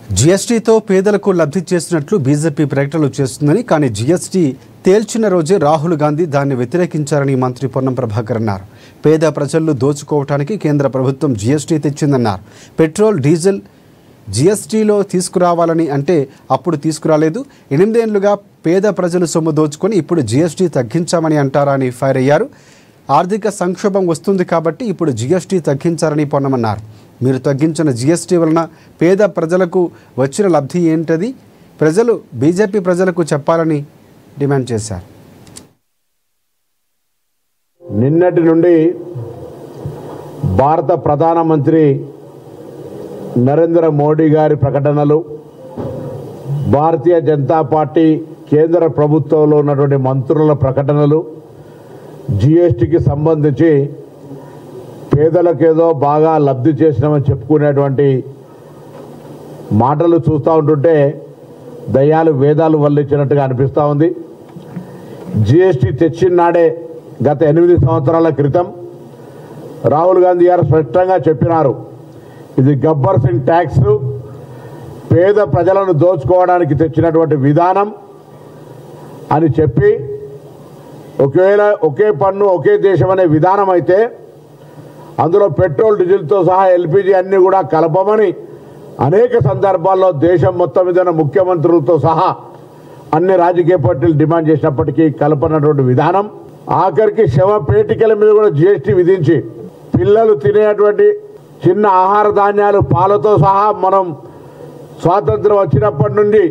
జీఎస్టీతో పేదలకు లబ్ధి చేసినట్లు బీజేపీ ప్రకటనలు చేస్తుందని, కానీ జీఎస్టీ తేల్చిన రోజే రాహుల్ గాంధీ దాన్ని వ్యతిరేకించారని మంత్రి పొన్నం ప్రభాకర్ అన్నారు. పేద ప్రజలను దోచుకోవడానికి కేంద్ర ప్రభుత్వం జీఎస్టీ తెచ్చిందన్నారు. పెట్రోల్, డీజిల్ జీఎస్టీలో తీసుకురావాలని అంటే అప్పుడు తీసుకురాలేదు. 8 ఏళ్లుగా పేద ప్రజలు సొమ్ము దోచుకొని ఇప్పుడు జీఎస్టీ తగ్గించామని అంటారా అని ఫైర్ అయ్యారు. ఆర్థిక సంక్షోభం వస్తుంది కాబట్టి ఇప్పుడు జీఎస్టీ తగ్గించారని పొన్నమన్నారు. మీరు తగ్గించిన జీఎస్టీ వలన పేద ప్రజలకు వచ్చిన లబ్ధి ఏంటది ప్రజలు బీజేపీ ప్రజలకు చెప్పాలని డిమాండ్ చేశారు. నిన్నటి నుండి భారత ప్రధానమంత్రి నరేంద్ర మోడీ గారి ప్రకటనలు, భారతీయ జనతా పార్టీ కేంద్ర ప్రభుత్వంలో ఉన్నటువంటి మంత్రుల ప్రకటనలు, జీఎస్టీకి సంబంధించి పేదలకేదో బాగా లబ్ధి చేసినామని చెప్పుకునేటువంటి మాటలు చూస్తూ ఉంటుంటే దయ్యాలు వేదాలు వల్లించినట్టుగా అనిపిస్తూ ఉంది. జీఎస్టీ తెచ్చిన నాడే గత 8 సంవత్సరాల క్రితం రాహుల్ గాంధీ గారు స్పష్టంగా చెప్పినారు, ఇది గబ్బర్ సింగ్ ట్యాక్స్, పేద ప్రజలను దోచుకోవడానికి తెచ్చినటువంటి విధానం అని చెప్పి, ఒకవేళ ఒకే పన్ను ఒకే దేశం అనే విధానం అయితే అందులో పెట్రోల్, డీజిల్తో సహా ఎల్పిజి అన్నీ కూడా కలపమని అనేక సందర్భాల్లో దేశం మొత్తం మీద ముఖ్యమంత్రులతో సహా అన్ని రాజకీయ పార్టీలు డిమాండ్ చేసినప్పటికీ కలపనటువంటి విధానం, ఆఖరికి శవ పేటికల మీద కూడా జీఎస్టీ విధించి పిల్లలు తినేటువంటి చిన్న ఆహార ధాన్యాలు, పాలతో సహా మనం స్వాతంత్రం వచ్చినప్పటి నుండి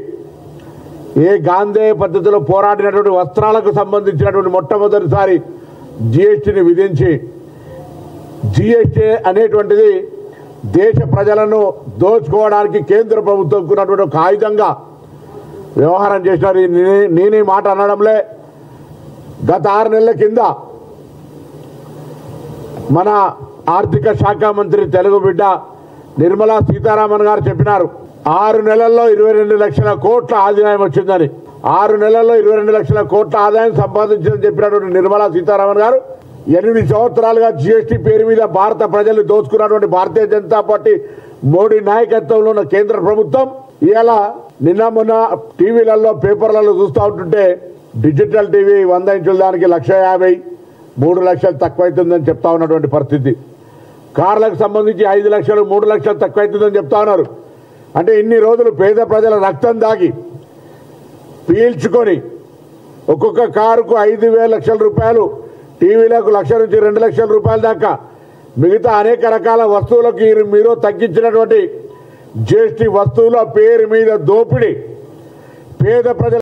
ఏ గాంధేయ పద్ధతిలో పోరాడినటువంటి వస్త్రాలకు సంబంధించినటువంటి మొట్టమొదటిసారి జీఎస్టీని విధించి, జీఎస్టీ అనేటువంటిది దేశ ప్రజలను దోచుకోవడానికి కేంద్ర ప్రభుత్వం ఉన్నటువంటి ఒక ఆయుధంగా వ్యవహారం చేసినారు. నేనే మాట అనడంలే. గత 6 నెలల కింద మన ఆర్థిక శాఖ మంత్రి తెలుగు బిడ్డ నిర్మలా సీతారామన్ గారు చెప్పినారు, 6 నెలల్లో 22 లక్షల కోట్ల ఆదాయం వచ్చిందని. 6 నెలల్లో 22 లక్షల కోట్ల ఆదాయం సంపాదించిందని చెప్పినటువంటి నిర్మలా సీతారామన్ గారు 8 సంవత్సరాలుగా జీఎస్టీ పేరు మీద భారత ప్రజలు దోచుకున్నటువంటి భారతీయ జనతా పార్టీ మోడీ నాయకత్వంలో ఉన్న కేంద్ర ప్రభుత్వం ఇలా నిన్న మొన్న టీవీలలో, పేపర్లలో చూస్తూ ఉంటుంటే డిజిటల్ టీవీ 100 ఇంచుల దానికి 1,50,000, 3 లక్షలు తక్కువైతుందని చెప్తా ఉన్నటువంటి పరిస్థితి. కార్లకు సంబంధించి 5 లక్షలు, 3 లక్షలు తక్కువైతుందని చెప్తా ఉన్నారు. అంటే ఇన్ని రోజులు పేద ప్రజల రక్తం దాగి పీల్చుకొని ఒక్కొక్క కారుకు 5,000 లక్షల రూపాయలు, టీవీలకు 1,00,000 నుంచి 2 లక్షల రూపాయల దాకా, మిగతా అనేక రకాల వస్తువులకు మీరు తగ్గించినటువంటి జీఎస్టీ వస్తువుల పేరు మీద దోపిడీ పేద ప్రజల